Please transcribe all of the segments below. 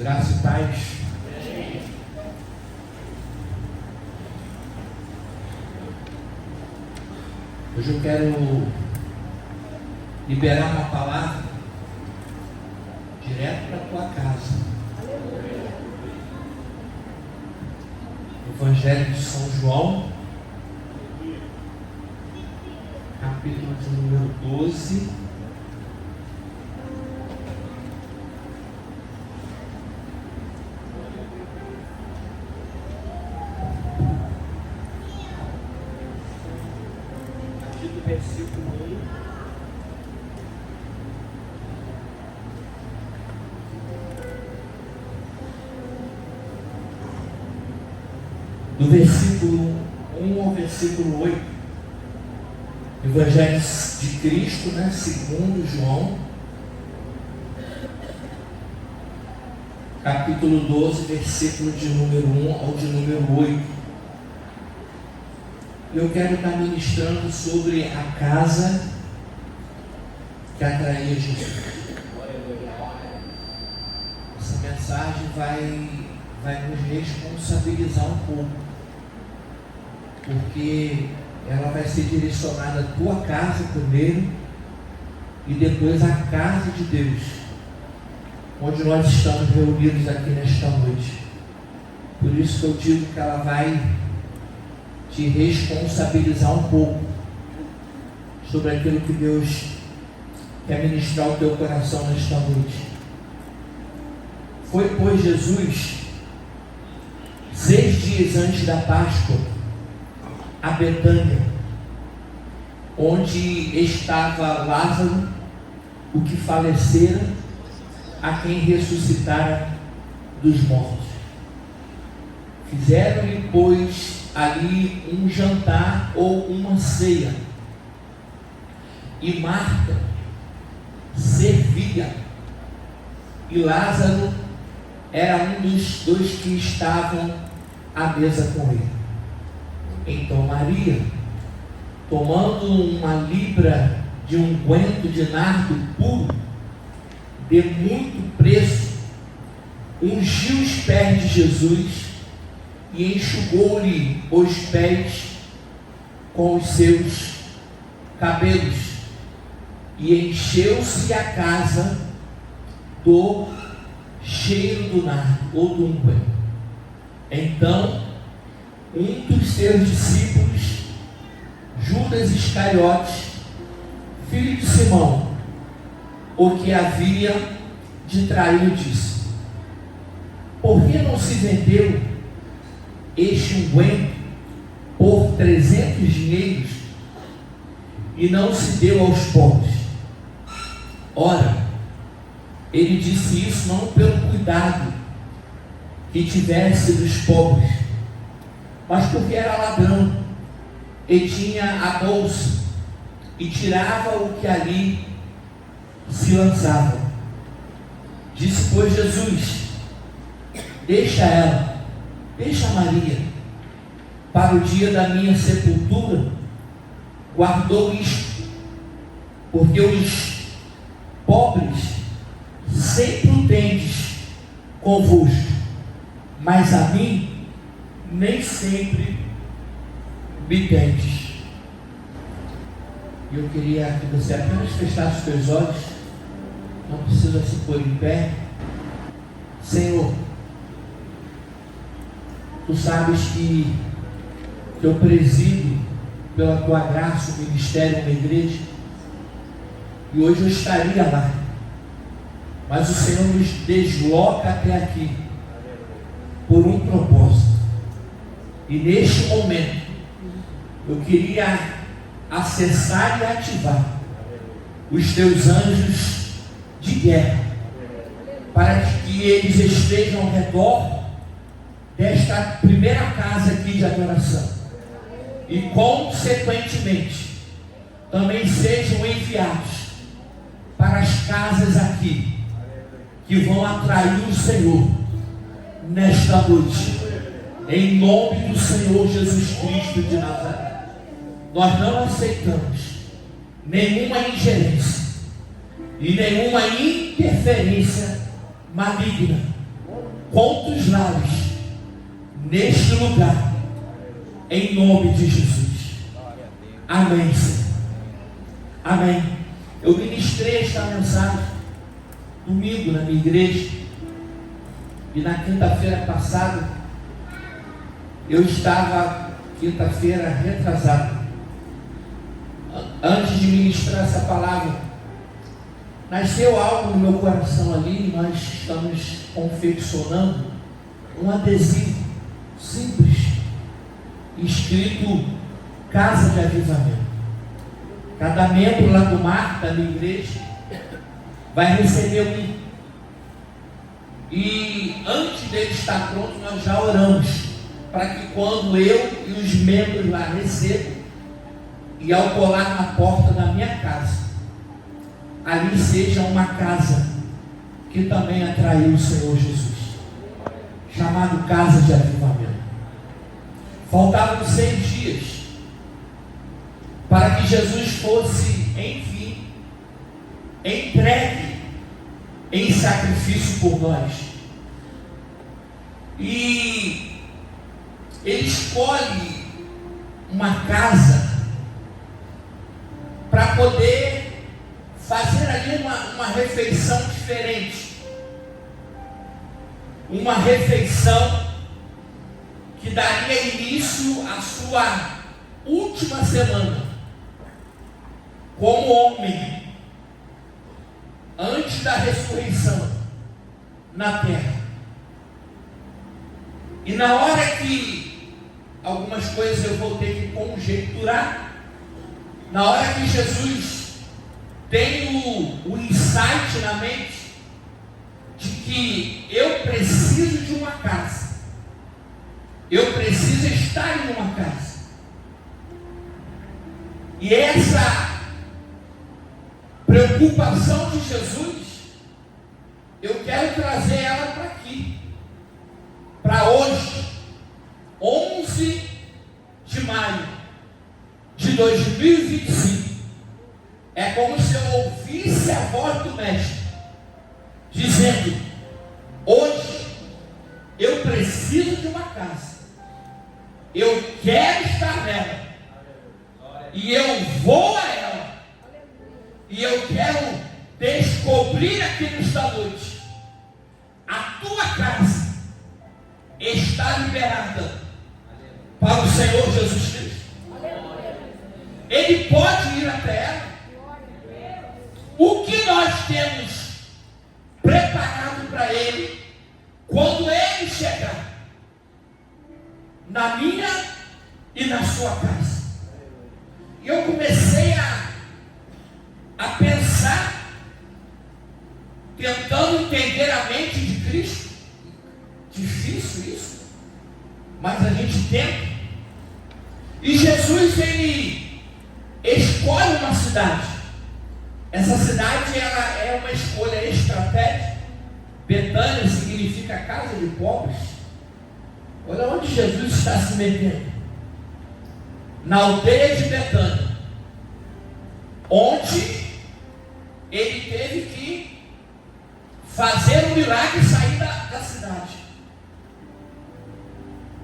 Graça e paz. Hoje eu quero liberar uma palavra direto para a tua casa. Evangelho de São João, capítulo de número 12. Versículo 1. Do versículo 1 ao versículo 8. Evangelho de Cristo, segundo João, capítulo 12, versículo de número 1 ao de número 8. Eu quero estar ministrando sobre a casa que atraía Jesus. Essa mensagem vai nos responsabilizar um pouco, porque ela vai ser direcionada à tua casa primeiro e depois à casa de Deus, onde nós estamos reunidos aqui nesta noite. Por isso que eu digo que ela vai te responsabilizar um pouco sobre aquilo que Deus quer ministrar ao teu coração nesta noite. Foi, pois, Jesus 6 dias antes da Páscoa a Betânia, onde estava Lázaro, o que falecera, a quem ressuscitara dos mortos. Fizeram-lhe, pois, ali um jantar ou uma ceia, e Marta servia, e Lázaro era um dos dois que estavam à mesa com ele. Então Maria, tomando uma libra de unguento de nardo puro, de muito preço, ungiu os pés de Jesus e enxugou-lhe os pés com os seus cabelos, e encheu-se a casa do cheiro do nardo ou do unguento. Então um dos seus discípulos, Judas Iscariotes, filho de Simão, o que havia de trair, disse: por que não se vendeu este unguento por 300 dinheiros e não se deu aos pobres? Ora, ele disse isso não pelo cuidado que tivesse dos pobres, mas porque era ladrão e tinha a bolsa e tirava o que ali se lançava. Disse, pois, Jesus: deixa ela, deixa Maria, para o dia da minha sepultura guardou isto, porque os pobres sempre o tendes convosco, mas a mim nem sempre me tendes. Eu queria que você apenas fechasse os teus olhos, não precisa se pôr em pé. Senhor, tu sabes que eu presido pela tua graça o ministério na igreja, e hoje eu estaria lá, mas o Senhor nos desloca até aqui por um propósito, e neste momento eu queria acessar e ativar os teus anjos de guerra, para que eles estejam ao redor desta primeira casa aqui de adoração, e consequentemente também sejam enviados para as casas aqui que vão atrair o Senhor nesta noite, em nome do Senhor Jesus Cristo de Nazaré. Nós não aceitamos nenhuma ingerência e nenhuma interferência maligna contra os lares, neste lugar, em nome de Jesus. Amém, Senhor. Amém. Eu ministrei esta mensagem domingo na minha igreja, e na quinta-feira passada, eu estava, quinta-feira retrasada, antes de ministrar essa palavra, nasceu algo no meu coração ali. Nós estamos confeccionando um adesivo simples, escrito Casa de Avivamento. Cada membro lá do mar da minha igreja vai receber um. E antes dele estar pronto, nós já oramos para que quando eu e os membros lá recebam, e ao colar na porta da minha casa, ali seja uma casa que também atraiu o Senhor Jesus, chamado Casa de Avivamento. Faltavam 6 dias para que Jesus fosse, enfim, entregue em sacrifício por nós. E Ele escolhe uma casa para poder fazer ali uma refeição diferente. Uma refeição que daria início à sua última semana como homem, antes da ressurreição na terra. E na hora que algumas coisas eu vou ter que conjecturar, na hora que Jesus tem o insight na mente de que eu preciso de uma casa, eu preciso estar em uma casa, e essa preocupação de Jesus, eu quero trazer ela para aqui, para hoje, 11 de maio de 2025. É como se eu ouvisse a voz do Mestre dizendo: hoje eu preciso de uma casa, eu quero estar nela, e eu vou a ela, e eu quero descobrir aqui nesta noite: a tua casa está liberada para o Senhor Jesus Cristo. Ele pode ir até ela. O que nós temos preparado para Ele quando Ele chegar na minha e na sua casa? E eu comecei a pensar, tentando entender a mente de Cristo. Difícil isso, mas a gente tenta. E Jesus, Ele escolhe uma cidade. Essa cidade, ela é uma escolha estratégica. Betânia significa casa de pobres. Olha onde Jesus está se metendo. Na aldeia de Betânia, onde Ele teve que fazer um milagre e sair da cidade.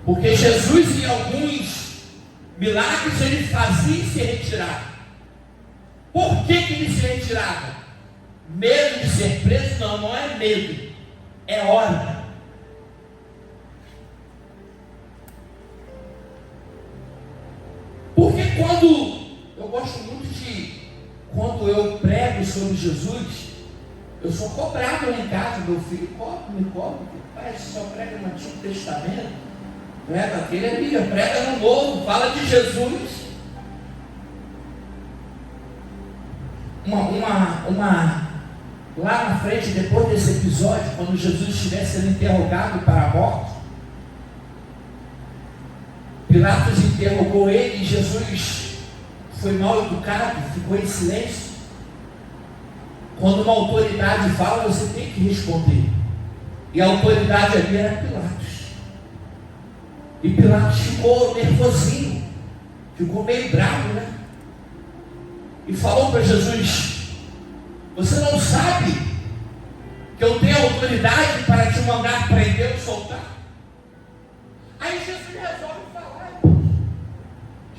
Porque Jesus, em alguns milagres, Ele fazia e se retirava. Por que Ele se retirava? Medo de ser preso? Não, não é medo, é ordem. Porque eu gosto muito quando eu prego sobre Jesus, eu sou cobrado lá em casa. Meu filho me cobra, pai, você só prega no Antigo Testamento, prega aquele ali, prega no Novo, fala de Jesus. Lá na frente, depois desse episódio, quando Jesus estiver sendo interrogado para a morte, Pilatos interrogou ele e Jesus foi mal educado, ficou em silêncio. Quando uma autoridade fala, você tem que responder. E a autoridade ali era Pilatos. E Pilatos ficou nervosinho, ficou meio bravo, né? E falou para Jesus: você não sabe que eu tenho autoridade para te mandar prender ou soltar? Aí Jesus resolve falar, irmão.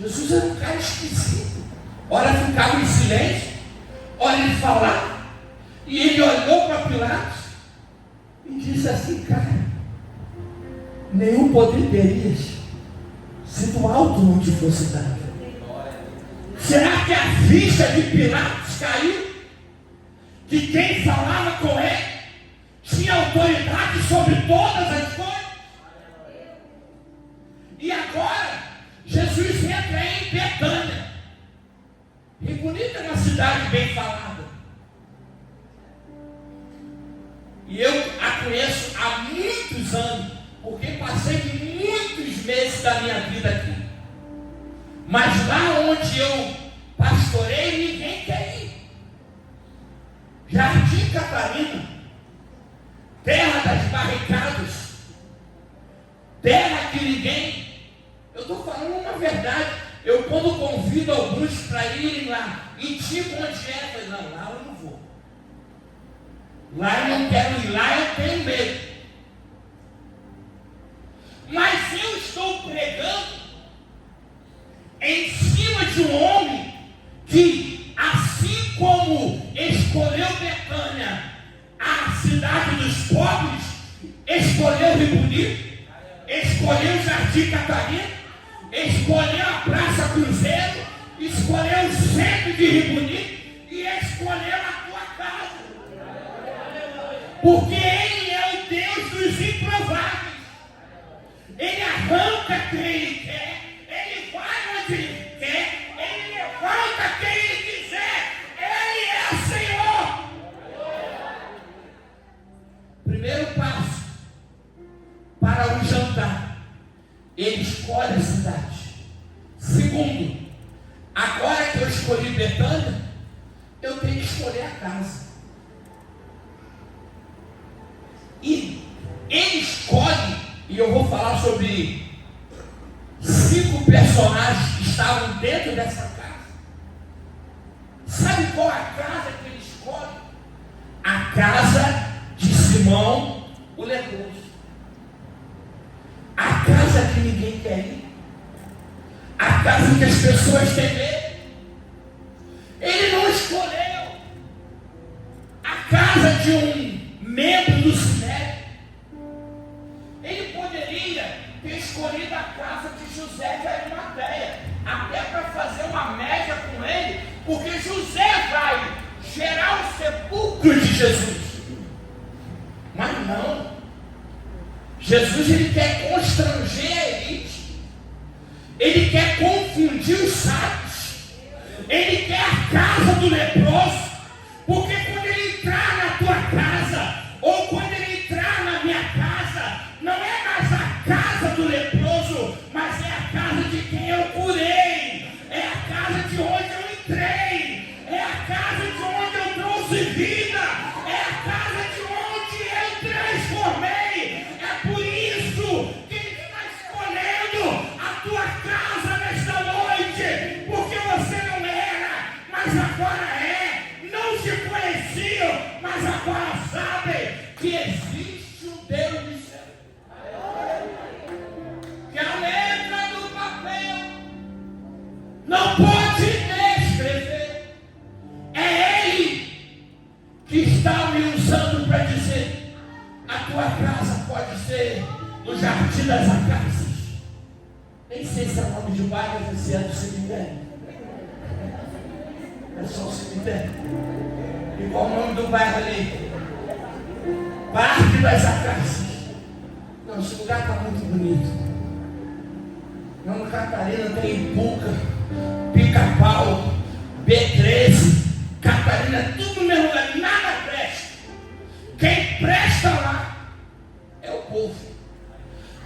Jesus era um cara esquisito. Ora ficava em silêncio, ora ele falava. E ele olhou para Pilatos e disse assim: cara, nenhum poder terias se do alto não te fosse dado. Será que a ficha de Pilatos caiu? Que quem falava com ele tinha autoridade sobre todas as coisas? E agora, Jesus entra em Betânia. E bonita é uma cidade bem falada. E eu a conheço há muitos anos, porque passei muitos meses da minha vida aqui. Mas lá onde eu pastorei, ninguém quer ir. Jardim Catarina, terra das barricadas, terra que ninguém... Eu estou falando uma verdade. Eu, quando convido alguns para irem lá, e tipo onde é, eu falei: não, lá eu não vou. Lá eu não quero ir, lá eu tenho medo. Mas eu estou pregando em cima de um homem que, assim como escolheu Betânia, a cidade dos pobres, escolheu Rio Bonito, escolheu Jardim Catarina, escolheu a Praça Cruzeiro, escolheu o centro de Rio Bonito e escolheu a tua casa. Porque Ele é o Deus dos improváveis. Ele arranca quem Ele quer, Ele vai onde Ele quer, Ele levanta quem Ele quiser. Ele é o Senhor. Primeiro passo para o jantar: Ele escolhe a cidade. Segundo, agora que eu escolhi Betânia, eu tenho que escolher a casa. E ele escolhe, e eu vou falar sobre 5 personagens que estavam dentro dessa casa. Sabe qual a casa que ele escolhe? A casa de Simão, o leproso. A casa que ninguém quer ir. A casa que as pessoas têm medo. Ele não escolheu a casa de um membro do Sinédrio. Ele poderia ter escolhido a casa de José de Arimateia, até para fazer uma média com ele, porque José vai gerar o sepulcro de Jesus. Mas não. Jesus, ele quer constranger a elite. Ele quer confundir os sábios. Ele quer a casa do leproso. Porque quando ele entrar na tua casa, ou quando ele entrar na minha casa, não é mais a casa do leproso, mas é a casa de quem eu curei. É a casa de onde eu entrei. É a casa de onde eu trouxe vida. É a casa de onde eu transformei. É por isso que ele está escolhendo a tua casa nesta noite. Porque você não era, mas agora é. Não se conheciam, mas agora sabem que existe um Deus do céu. Que a letra do papel não pode descrever. É Ele que está me usando para dizer: a tua casa pode ser no Jardim das Acácias. Nem sei se é o nome de bairro, mas se é do cemitério. É só o cemitério. E qual o nome do bairro ali? Parque das Acácias. Não, esse lugar está muito bonito. Não, Catarina tem Ipuca, Pica-Pau, B13, Catarina, tudo no mesmo lugar, nada presta. Quem presta lá é o povo.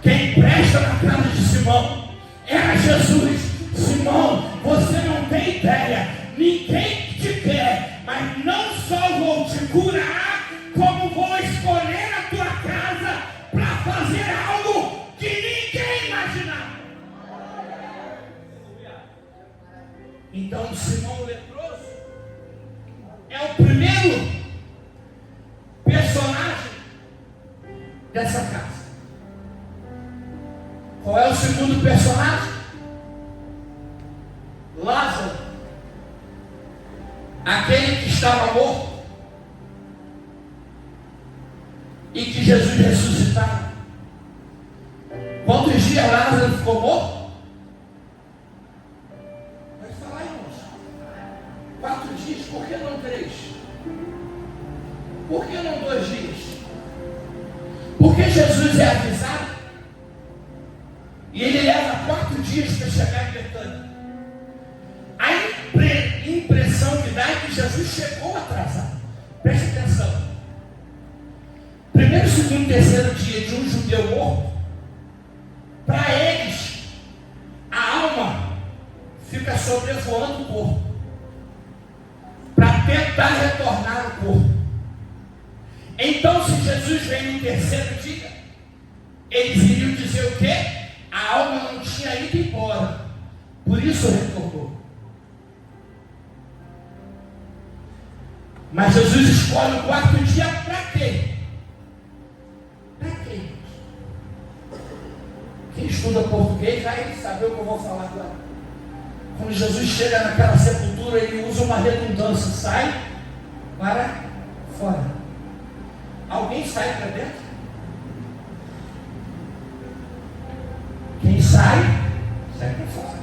Quem presta na casa de Simão era Jesus. Simão, você não tem ideia. Ninguém te quer, mas não só vou te curar, como vou escolher a tua casa para fazer algo que ninguém imaginava. Então, Simão leproso é o primeiro personagem dessa casa. Qual é o segundo personagem? Lázaro, aquele que estava morto e que Jesus ressuscitava. Quantos dias Lázaro ficou morto? Pode falar, irmãos. 4 dias, por que não 3? Por que não 2 dias? Porque Jesus é avisado e ele leva 4 dias para chegar em Betânia. A impressão que dá é que Jesus chegou atrasado. Preste atenção. Primeiro, segundo, terceiro dia de um judeu morto, para eles, a alma fica sobrevoando o corpo, para tentar retornar ao corpo. Então, se Jesus vem no terceiro dia, eles iriam dizer o quê? A alma não tinha ido embora, por isso retornou. Mas Jesus escolhe o 4º dia para quê? Para quê? Quem estuda português vai saber o que eu vou falar agora. Quando Jesus chega naquela sepultura, ele usa uma redundância: sai para fora. Alguém sai para dentro? Quem sai, sai para fora.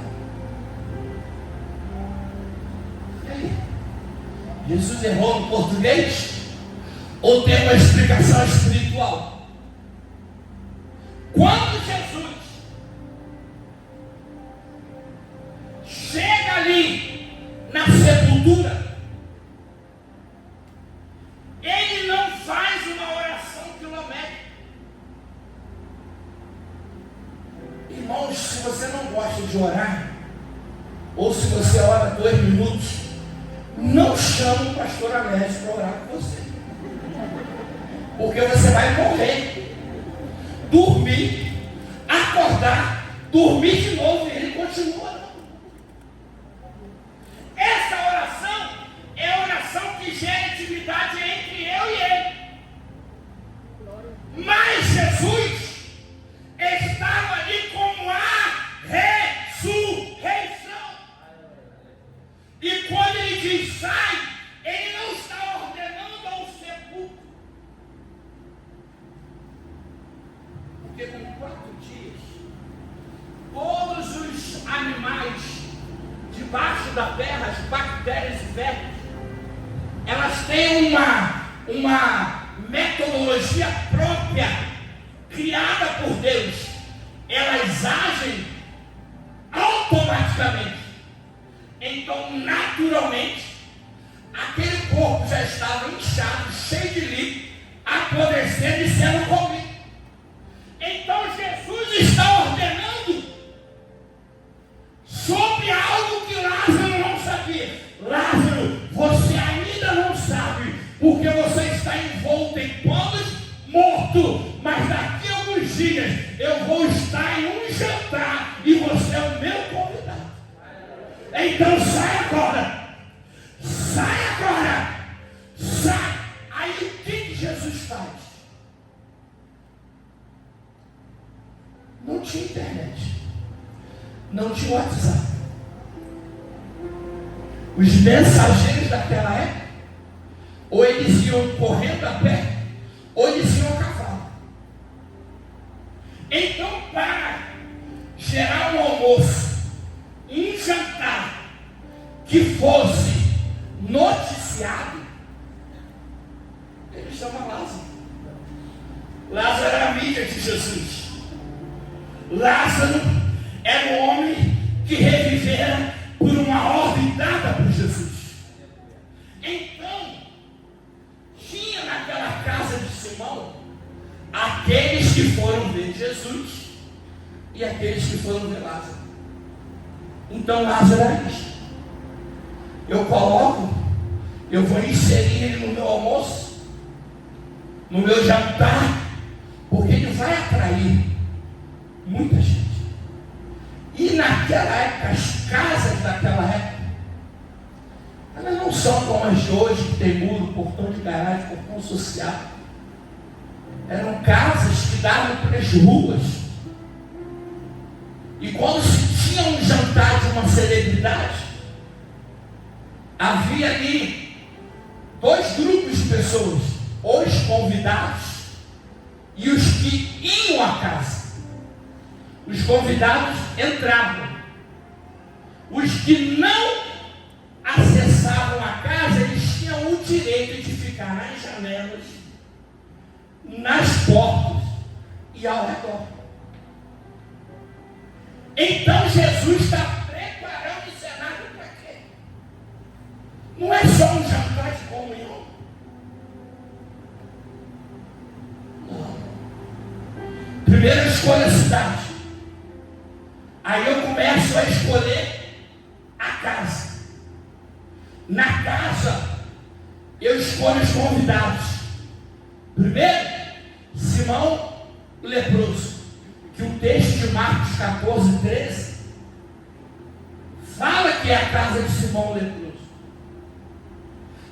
E aí? Jesus errou no português? Ou tem uma explicação espiritual? Quando Jesus chega ali na sepultura, ele não faz uma oração quilométrica. Irmãos, se você não gosta de orar, ou se você ora 2 minutos, não chama o pastor Alérgio para orar com você, porque você vai morrer, dormir, acordar, dormir de novo, e ele continua orando. Essa oração é a oração que gera intimidade entre eu e ele. Mas Jesus estava ali como a ressurreição. E quando ele diz sai, ele não está ordenando ao sepulcro. Porque com 4 dias, todos os animais debaixo da terra, as bactérias e vermes, elas têm uma metodologia própria, criada por Deus. Elas agem automaticamente. Então, naturalmente, aquele corpo já estava inchado, cheio de líquido, apodrecendo e sendo comido. Então, Jesus está ordenando sobre algo que Lázaro não sabia. Lázaro, você ainda não sabe, porque você está envolto em panos, morto, mas daqui a alguns dias eu vou estar em um jantar e você é o meu convidado. Então sai agora, sai agora, sai. Aí o que Jesus faz? Não tinha internet, não tinha WhatsApp. Os mensageiros daquela época, ou eles iam correndo a pé, ou eles iam a cavalo. Então, para gerar um almoço, um jantar que fosse noticiado, ele chama Lázaro. Lázaro era a mídia de Jesus. Lázaro era um homem que revivera por uma ordem dada por Jesus. Então, tinha naquela casa de Simão aqueles que foram ver Jesus e aqueles que foram ver Lázaro. Então Lázaro era isso. Eu vou inserir ele no meu almoço, no meu jantar, porque ele vai atrair muita gente. E naquela época, as casas daquela época, elas não são como as de hoje, que tem muro, portão de garagem, portão social. Eram casas davam para as ruas. E quando se tinha um jantar de uma celebridade, havia ali dois grupos de pessoas: os convidados e os que iam à casa. Os convidados entravam. Os que não acessavam a casa, eles tinham o direito de ficar nas janelas, nas portas e ao redor. Então Jesus está preparando o cenário para quê? Não é só um jantar de comunhão. Não. Primeiro escolha a cidade. Aí eu começo a escolher a casa. Na casa, eu escolho os convidados. Primeiro, Simão o leproso, que o texto de Marcos 14, 13 fala que é a casa de Simão o leproso.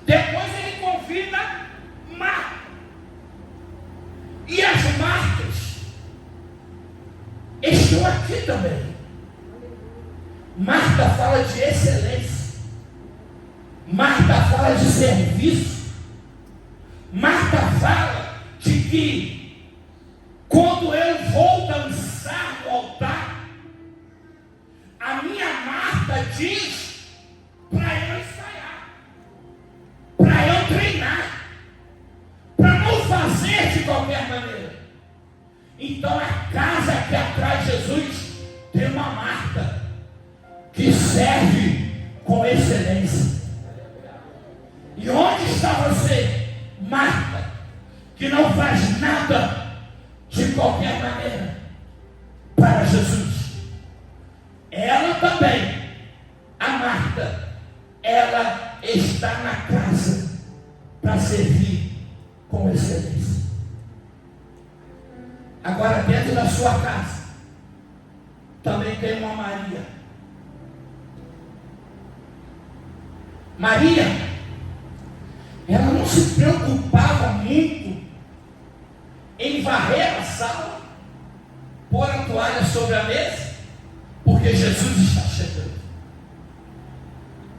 Depois ele convida Marta. E as marcas estão aqui também. Marta fala de excelência. Marta fala de serviço. Marta fala de que quando eu vou dançar no altar, a minha Marta diz para eu ensaiar, para eu treinar, para não fazer de qualquer maneira. Então a casa que atrai Jesus tem uma Marta que serve com excelência. E onde está você, Marta, que não faz nada de qualquer maneira para Jesus? Ela também, a Marta, ela está na casa para servir com excelência. Agora, dentro da sua casa, também tem uma Maria. Maria, ela não se preocupava muito em varrer a sala, pôr a toalha sobre a mesa, porque Jesus está chegando.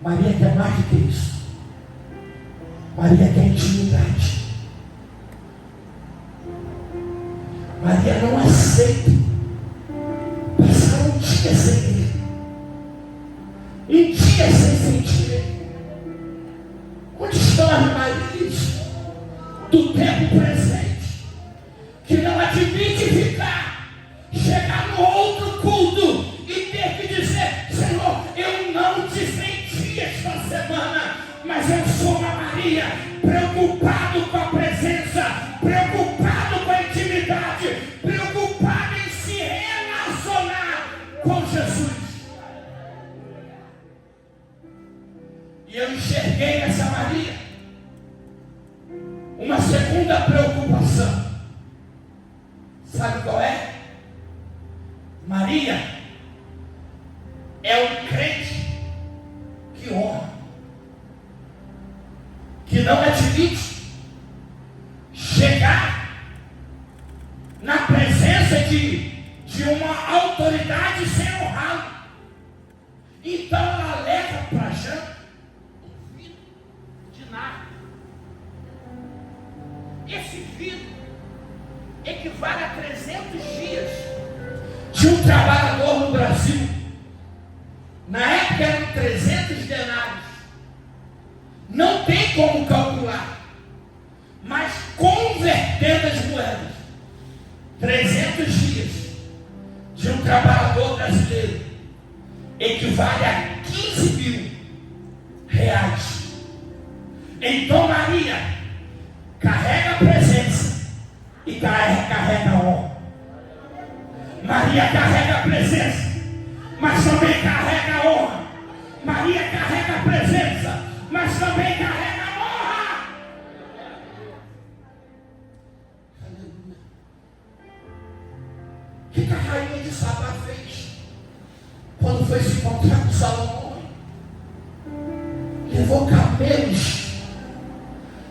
Maria quer mais do que isso. Maria quer intimidade. Maria não aceita passar um dia sem ele, um dia sem sentir ele. Onde estão as Marias do tempo presente, que não admite chegar no outro culto e ter que dizer: Senhor, eu não te senti esta semana, mas eu sou uma Maria, preocupado com a presença, preocupado com a intimidade, preocupado em se relacionar com Jesus. E eu enxerguei nessa Maria uma segunda preocupação. Sabe qual é? Maria é um crente que honra, que não admite chegar na presença de uma autoridade sem honrá-lo. Então ela leva para a janta um vidro de nada. Esse vidro equivale a 300 dias de um trabalhador no Brasil. Na época eram 300 denários. Não tem como calcular, mas convertendo as moedas, 300 dias de um trabalhador brasileiro equivale a 15 mil reais. Então Maria carrega a presença e carrega a honra. Maria carrega a presença, mas também carrega a honra. Maria carrega a presença, mas também carrega a honra. Aleluia. O que a rainha de Sabá fez quando foi se encontrar com Salomão? Levou camelos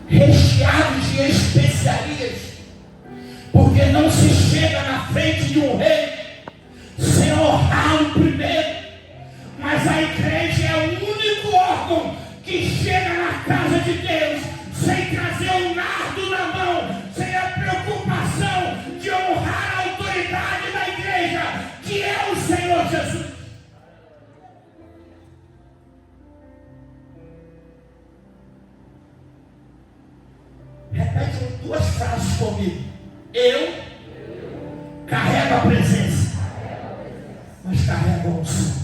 recheados de especiarias, porque não se a presença, mas carrega a unção.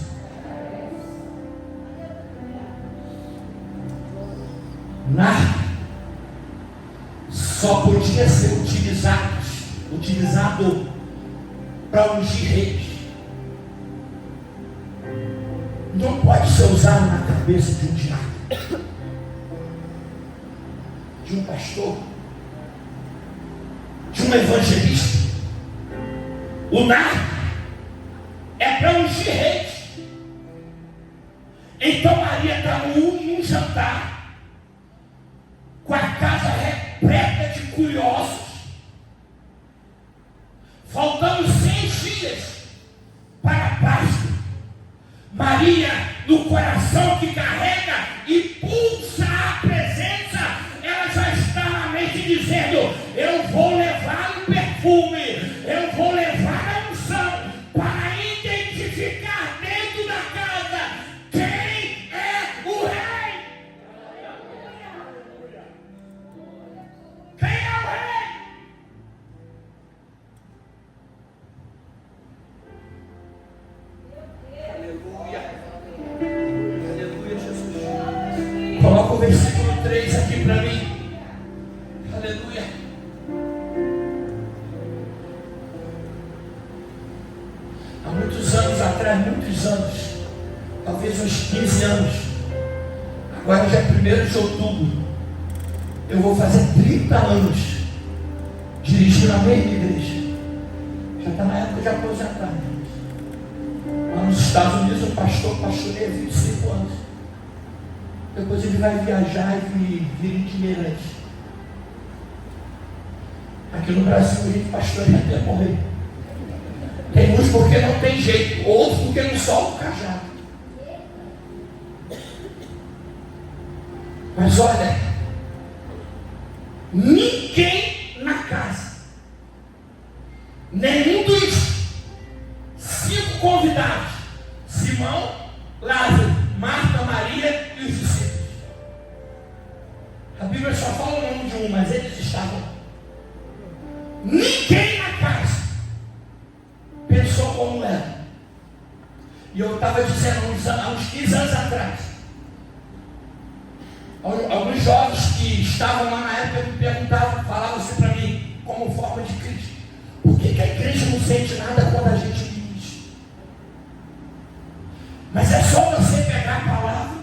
Nada só podia ser utilizado para ungir reis. Não pode ser usado na cabeça de um diácono, de um pastor, de um evangelista. O nardo é para ungir reis. Então Maria está num jantar, com a casa repleta de curiosos, faltando 6 dias para a Páscoa. Maria, no coração que carrega e pulsa a presença, ela já está na mente dizendo: eu vou levar o perfume, eu vou levar a unção, para identificar dentro da casa quem é o rei. Quem é o rei? Aleluia, Jesus. Coloca o versículo 3 aqui para mim. Aleluia. Há muitos anos atrás, talvez uns 15 anos, agora já é 1º de outubro, eu vou fazer 30 anos dirigindo a mesma igreja. Já está na época de aposentar. Lá nos Estados Unidos, o pastor pastoreia 25 anos. Depois ele vai viajar e vir itinerante. Aqui no Brasil, a gente pastoreia até morrer. Tem uns porque não tem jeito, outros porque não solta o cajado. Mas olha, ninguém na casa, nenhum dos 5 convidados, Simão, Lázaro, Marta, Maria e os discípulos. A Bíblia só fala o nome de um, mas eles estavam. Ninguém na casa pensou como era. E eu estava dizendo há uns 15 anos atrás, alguns jovens que estavam lá na época me perguntavam, falavam assim para mim, como forma de crítica: por que a igreja não sente nada quando a gente diz? Mas é só você pegar a palavra,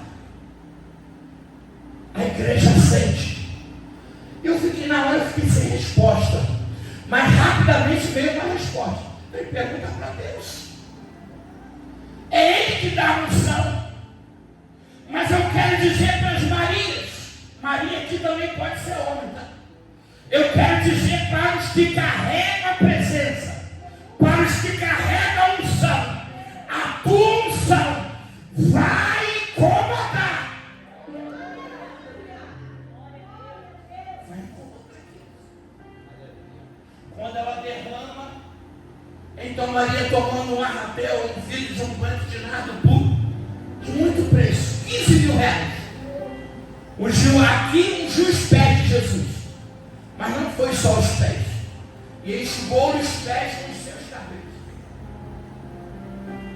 a igreja sente. Eu fiquei na hora, fiquei sem resposta, mas rapidamente veio uma resposta. Ele pergunta para Deus. É Ele que dá a unção. Mas eu quero dizer para as Marias, Maria aqui também pode ser homem, tá? Eu quero dizer para os que carregam a presença, para os que carregam a unção, a tua unção vai incomodar. Vai incomodar. Quando ela derrama, então Maria, tomando um arrabel, um filho de um banco de nada puro, de muito preço, 15 mil reais. Ungiu os pés de Jesus. Mas não foi só os pés. E enxugou os pés com os seus cabelos.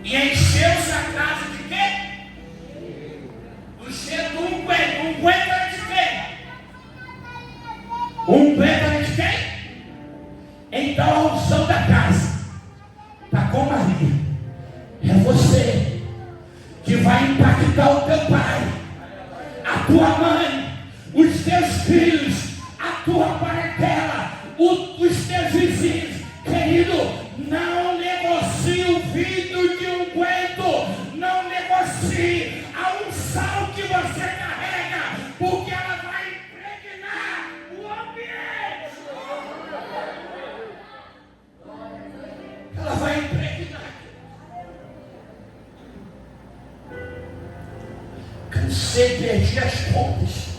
E encheu-se a casa de quê? Do cheiro do unguento. Unguento era de quem? Unguento era de quem? Então a unção da casa está com Maria. É você que vai impactar o teu pai, a tua mãe, os teus filhos, a tua parentela, os teus vizinhos. Querido, não negocie o vidro de unguento, não negocie a unção que você carrega, porque ela vai impregnar o ambiente. Ela vai impregnar. Cansei, perdi as contas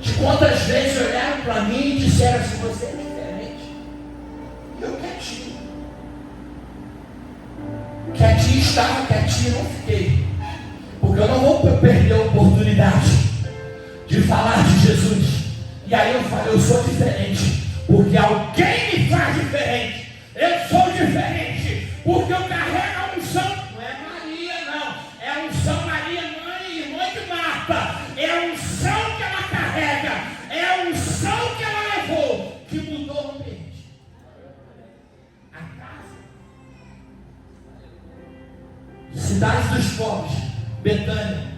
de quantas vezes olharam para mim e disseram assim: você é diferente. E eu quietinho. Quietinho estava, quietinho não fiquei. Porque eu não vou perder a oportunidade de falar de Jesus. E aí eu falo: eu sou diferente, porque alguém me faz diferente. Eu Porque eu carrego a unção. Não é Maria, não. É a unção Maria, mãe e irmã de Marta. É a unção que ela carrega. É a unção que ela levou que mudou o ambiente. A casa. Cidade dos pobres, Betânia.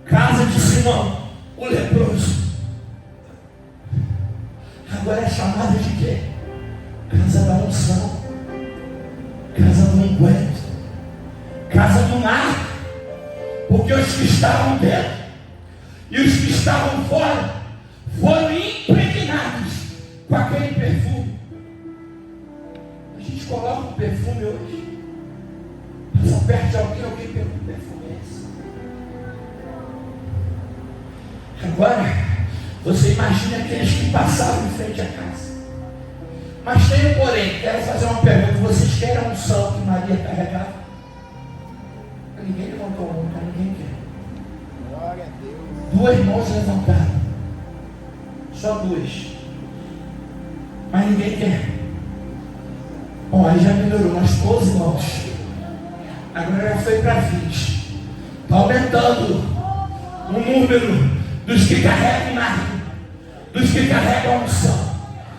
Casa de Simão, o leproso. Agora é chamada de quê? Casa da unção, casa do unguento, casa do mar. Porque os que estavam dentro e os que estavam fora foram impregnados com aquele perfume. A gente coloca um perfume hoje, passa perto de alguém pergunta: que perfume é esse? Agora, você imagina aqueles que passavam em frente à casa. Mas tem um porém, quero fazer uma pergunta: vocês querem a unção que Maria carregava? Ninguém levantou a mão, então ninguém quer. Glória a Deus. 2 mãos levantaram. Só 2. Mas ninguém quer. Bom, aí já melhorou, umas 12 mãos. Agora já foi para 20. Está aumentando o número dos que carregam nada, dos que carregam a unção.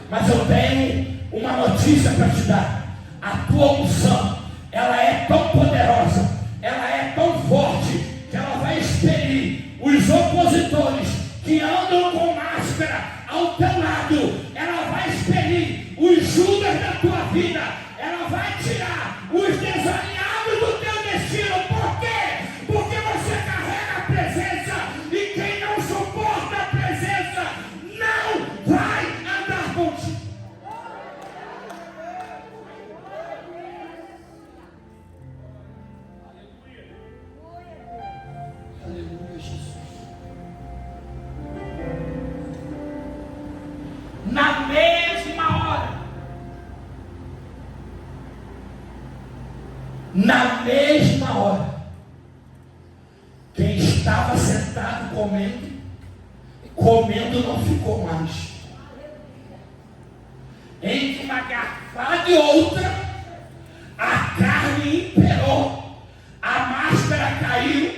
Mas eu tenho uma notícia para te dar. A tua unção, ela é tão poderosa, ela é tão forte, que ela vai expelir os opositores que andam com máscara ao teu lado. Ela vai expelir os Judas da tua vida. Ela vai tirar os desalinhados do teu destino. Por quê? Porque você carrega a presença, e quem não suporta a presença não vai andar contigo. Aleluia, Jesus. Na mesma hora, quem estava sentado comendo não ficou mais. Entre uma garfada e outra, a carne imperou, a máscara caiu,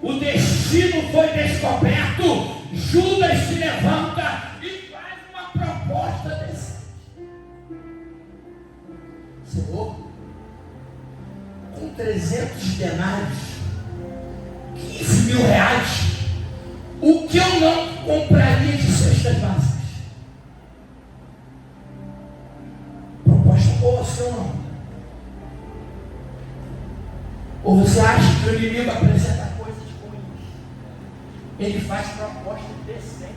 o destino foi descoberto. Judas se levanta e faz uma proposta decente. Senhor, com 300 denários, 15 mil reais, o que eu não compraria de cestas básicas? Proposta boa, sim ou não? Ou você acha que o inimigo apresenta coisas ruins? Ele faz proposta decente.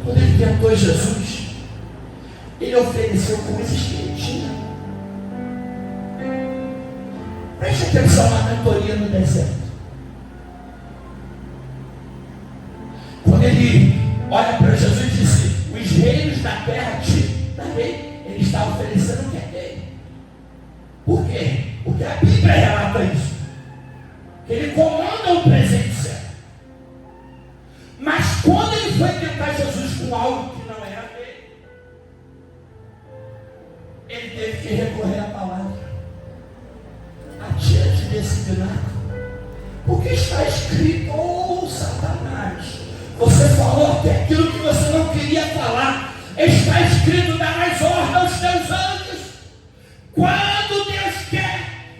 Quando ele tentou Jesus, ele ofereceu coisas que ele tinha. Preste atenção na mentoria no deserto. Quando ele olha para Jesus e disse: os reinos da terra te darei, ele está oferecendo o que é dele. Por quê? Porque a Bíblia relata isso, que ele comanda o presente certo. Mas quando ele foi tentar Jesus com algo que não era dele, ele teve que recorrer à palavra. Atira-te desse pináculo, porque está escrito: oh Satanás, você falou até aquilo que você não queria falar. Está escrito: darás ordem aos teus anjos. Quando Deus quer,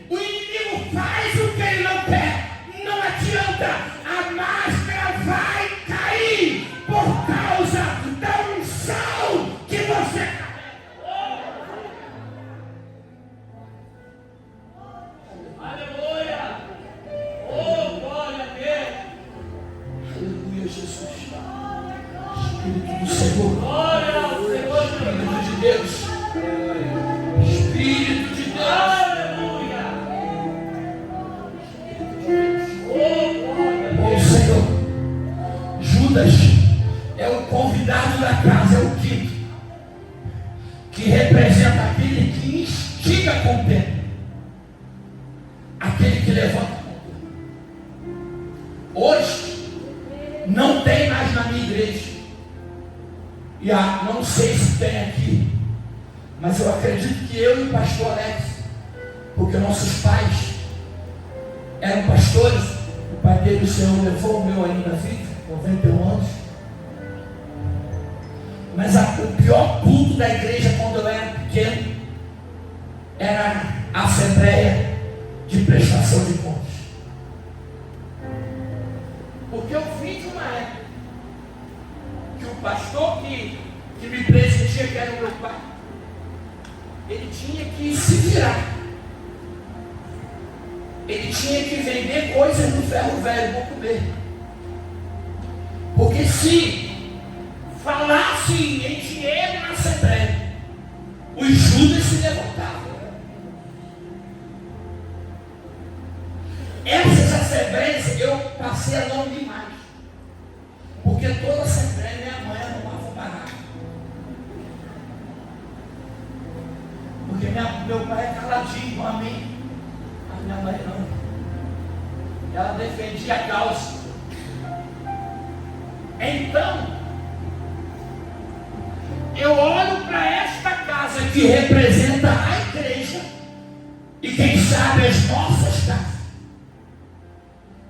o inimigo faz o que ele não quer. Não adianta, a máscara vai cair por causa da unção que você carrega. Aleluia! Oh, glória a Deus! Aleluia, Jesus! Espírito do Senhor! Glória ao Senhor! Espírito de Deus! Espírito de Deus! Aleluia! Oh, Senhor! Judas é o convidado da casa, é o quinto, que representa aquele que instiga a contenda, aquele que levanta. Hoje não tem mais na minha igreja, e não sei se tem aqui, Mas eu acredito que eu e o pastor Alex, porque nossos pais eram pastores, o pai dele, o Senhor levou, o meu ainda vive, 91 anos. Mas o pior culto da igreja quando eu era pequeno era a assembleia de prestação de contas. Porque eu vim de uma época que o pastor que me presidia, que era o meu pai, ele tinha que se virar. Ele tinha que vender coisas no ferro velho para comer. Porque se falasse em dinheiro na assembleia, os Judas se levantavam. Essas assembleias eu passei a não ir mais. Porque toda assembleia minha mãe arrumava um barraco. Porque meu pai é caladinho a mim. A minha mãe não. Ela defendia a causa. Então, eu olho para esta casa que representa a igreja e quem sabe as nossas casas.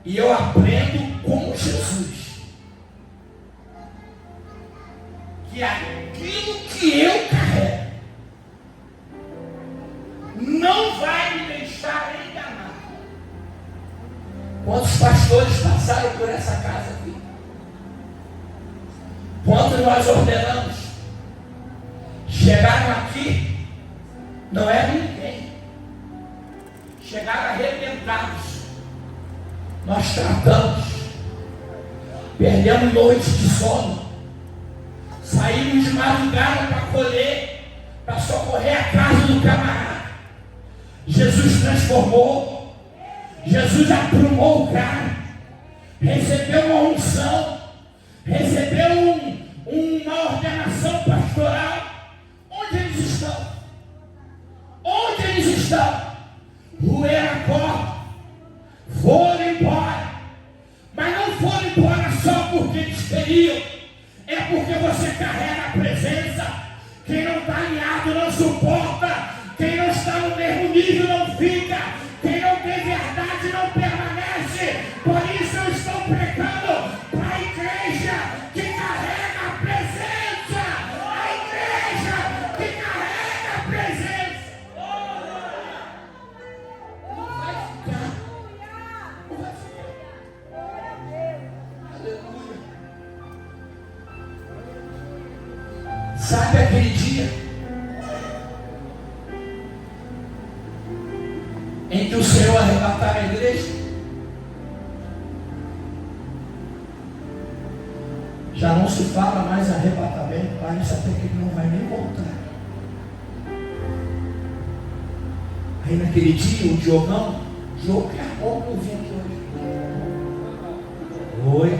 E eu aprendo com Jesus que aquilo que eu carrego não vai me deixar enganar. Quantos pastores passaram por essa casa aqui? Quantos nós ordenamos? Chegaram aqui, não era ninguém. Chegaram arrebentados. Nós tratamos, perdemos noites de sono, saímos de madrugada para colher, para socorrer a casa do camarada. Jesus transformou, Jesus aprumou o cara, recebeu uma unção, recebeu uma ordenação pastoral. Onde eles estão? Onde eles estão? Roeram a corda, foram embora, mas não foram embora só porque eles queriam, é porque você carrega a presença. Quem não está alinhado não suporta, quem não está no mesmo nível não fica, quem não tem verdade não permanece. Por isso eu estou pregando para a igreja que carrega a presença, a igreja que carrega a presença. Não vai ficar. Aleluia. Sabe aquele dia em que o Senhor arrebatar a igreja? Já não se fala mais arrebatamento, parece até que ele não vai nem voltar. Aí naquele dia o Diogão, Diogo que armou que eu vim aqui hoje. Oi.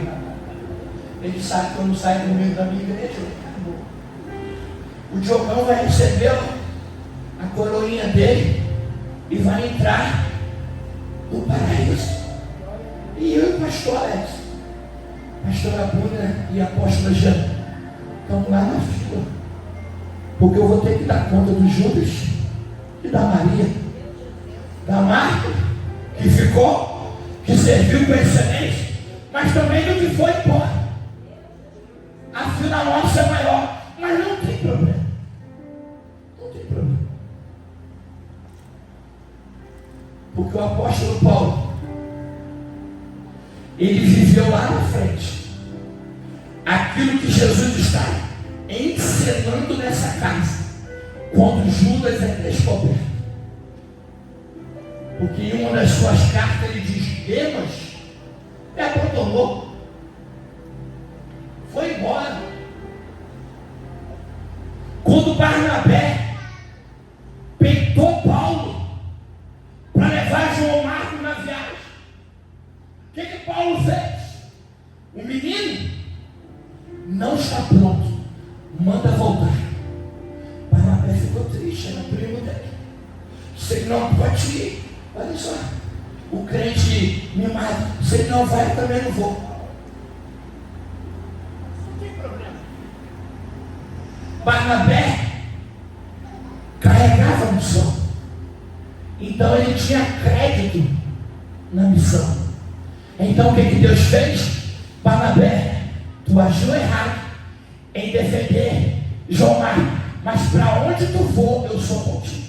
Ele sabe que eu não saio do meio da minha igreja. O Diogão vai receber a coroinha dele e vai entrar no paraíso. E eu e o pastor Alex, pastora Bruna e a apóstola Jana, estamos lá na fila. Porque eu vou ter que dar conta do Judas e da Maria, da Marta, que ficou, que serviu com excelência, mas também do que foi embora. A fila nossa é maior, mas não tem problema. Não tem problema. Porque o apóstolo Paulo, ele viveu lá na frente aquilo que Jesus está ensinando nessa casa, quando Judas é descoberto. Porque em uma das suas cartas ele diz: Demas me abandonou, foi embora. Quando Barnabé peitou Paulo para levar João Marcos na viagem, o que Paulo fez? O menino não está pronto, manda voltar. Barnabé ficou triste, era primo dele. Se ele não pode ir, olha só, o crente mimado, se ele não vai, eu também não vou. Não tem problema. Barnabé carregava a unção. Então ele tinha crédito na missão. Então o que Deus fez? Barnabé, tu agiu errado em defender João Marcos, mas para onde tu for, eu sou contigo.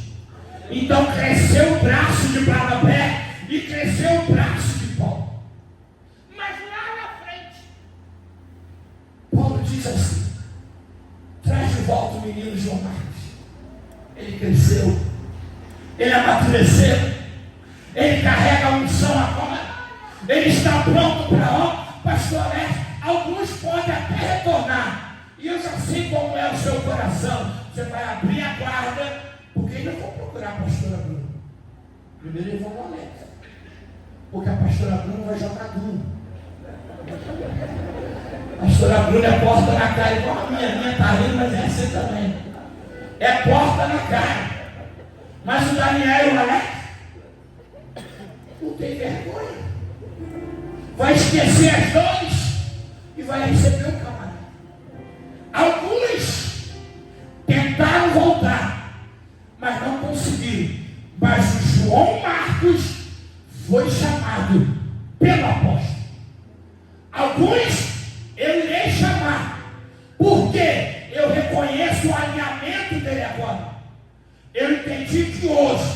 Então cresceu o braço de Barnabé e cresceu o braço de Paulo. Mas lá na frente, Paulo diz assim: traz de volta o menino João Marcos. Ele cresceu, ele amadureceu, ele carrega a unção agora, ele está pronto para pastorear. Alguns podem até retornar, e eu já sei como é o seu coração. Você vai abrir a guarda, porque ainda vou procurar a pastora Bruna. Primeiro eles vão no Alexa, porque a pastora Bruna vai jogar duro. A pastora Bruna é porta na cara, igual a minha está rindo, mas é assim também. É porta na cara. Mas o Daniel e o Alex não tem vergonha. Vai esquecer as dores e vai receber o camarada. Alguns tentaram voltar, mas não conseguiram. Mas o João Marcos foi chamado pelo apóstolo. Alguns eu irei chamar, porque eu reconheço o alinhamento dele agora. Eu entendi que hoje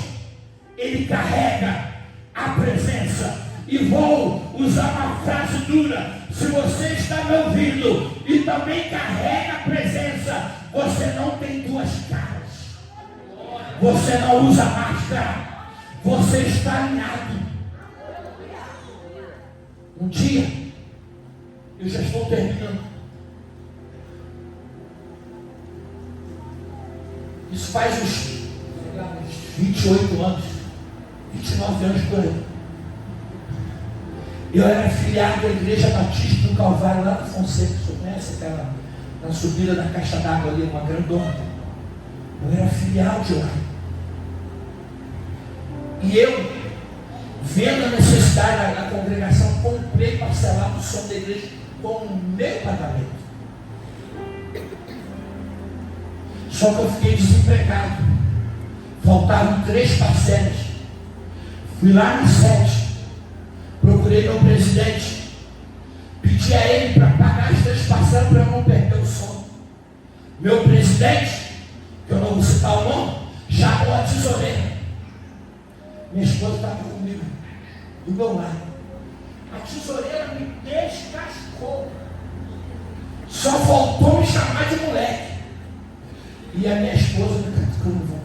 ele carrega a presença. E vou usar uma frase dura. Se você está me ouvindo e também carrega a presença, você não tem duas caras. Você não usa máscara. Você está alinhado. Um dia, eu já estou terminando. Isso faz uns 28 anos, 29 anos por aí. Eu era filiado da Igreja Batista do Calvário, lá no Fonseca. Você conhece aquela, na subida da caixa d'água ali, uma grandona? Eu era filiado de lá. E eu, vendo a necessidade da congregação, comprei parcelado o som da igreja com o meu pagamento. Só que eu fiquei desempregado. Faltavam 3 parcelas. Fui lá na sede. Procurei meu presidente, pedi a ele para pagar as 3 parcelas para eu não perder o sono. Meu presidente, que eu não vou citar o nome, chamou a tesoureira. Minha esposa estava comigo, do meu lado. A tesoureira me descascou. Só faltou me chamar de moleque. E a minha esposa me cascando.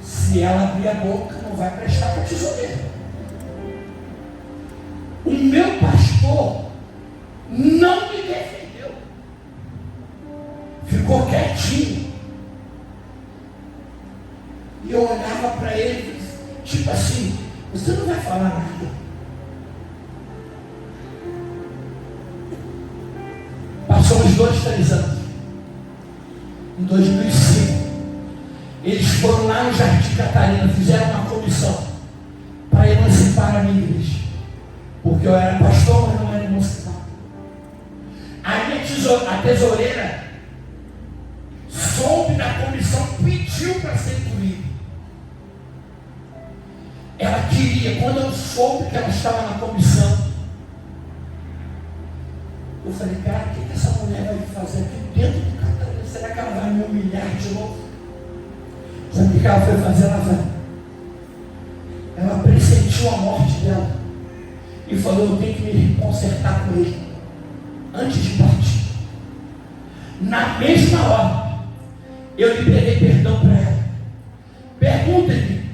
Se ela abrir a boca, não vai prestar para a tesoureira. O meu pastor não me defendeu. Ficou quietinho. E eu olhava para ele, tipo assim, você não vai falar nada. Passou uns 2, 3 anos. Em 2005, eles foram lá no Jardim Catarina, fizeram uma comissão para emancipar a minha igreja. Porque eu era pastor, mas não era emancipado. A tesoureira soube da comissão, pediu para ser incluída. Ela queria, quando eu soube que ela estava na comissão, eu falei, cara, o que essa mulher vai fazer aqui dentro do Catarina? Será que ela vai me humilhar de novo? Sabe o que ela foi fazer? Ela pressentiu a morte dela. E falou, eu tenho que me consertar com ele antes de partir. Na mesma hora, eu liberei perdão para ela. Pergunta-lhe,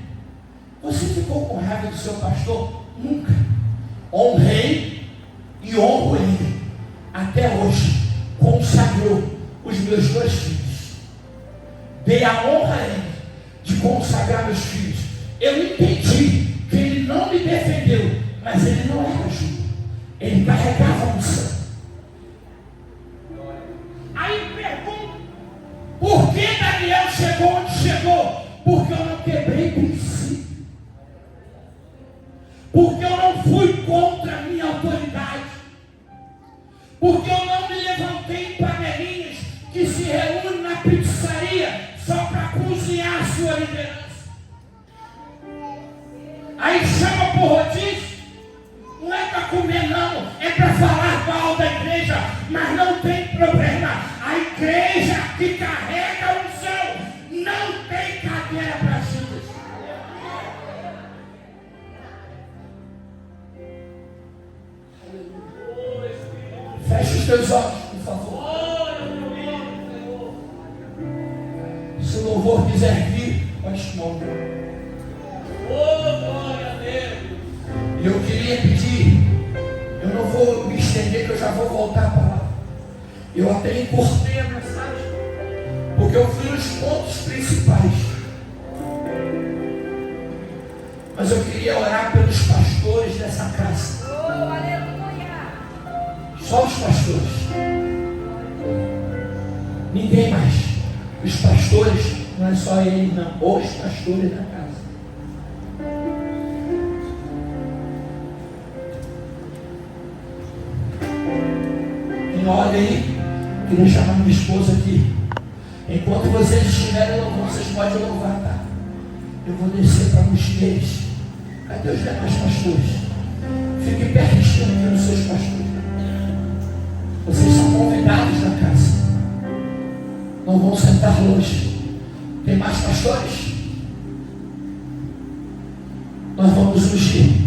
você ficou com raiva do seu pastor? Nunca. Honrei e honro ele. Até hoje, consagrou os meus 2 filhos. Dei a honra a ele de consagrar meus filhos. Eu entendi que ele não me defendeu, mas ele não era justo. Ele carregava a unção. Aí pergunta, por que Daniel chegou onde chegou? Porque eu não quebrei princípio. Porque eu não fui contra a minha autoridade. Porque eu não me levantei em panelinhas que se reúnem na pizzaria só para liderança. Aí chama por rodízio. Não é para comer não, é para falar mal da igreja, mas não tem problema. A igreja que carrega a unção não tem cadeira para Judas. Feche os teus olhos, por favor. Se o louvor quiser vir, pode chamar o louvor. E eu queria pedir, eu não vou me estender, que eu já vou voltar para lá. Eu até encurtei a mensagem, porque eu fui nos pontos principais. Mas eu queria orar pelos pastores dessa casa. Só os pastores. Ninguém mais. Os pastores, não é só ele, não. Os pastores da casa. Olha aí, queria chamar minha esposa aqui. Enquanto vocês estiverem louvando, vocês podem louvar, tá? Eu vou descer para ungir eles. Cadê os demais pastores? Fiquem pertinho aqui dos seus pastores. Vocês são convidados da casa. Não vão sentar longe. Tem mais pastores? Nós vamos ungir.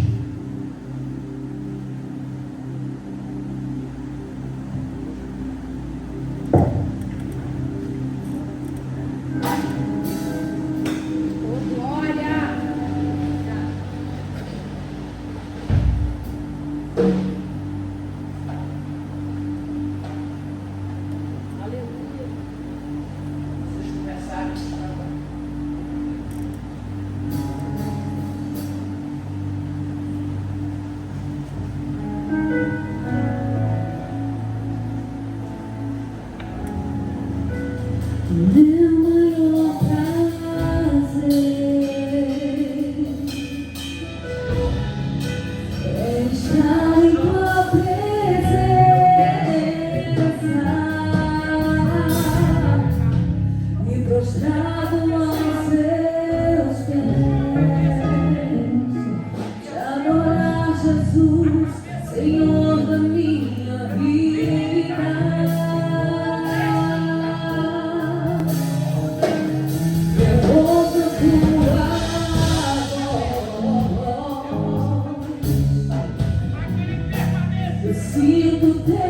Sinto teu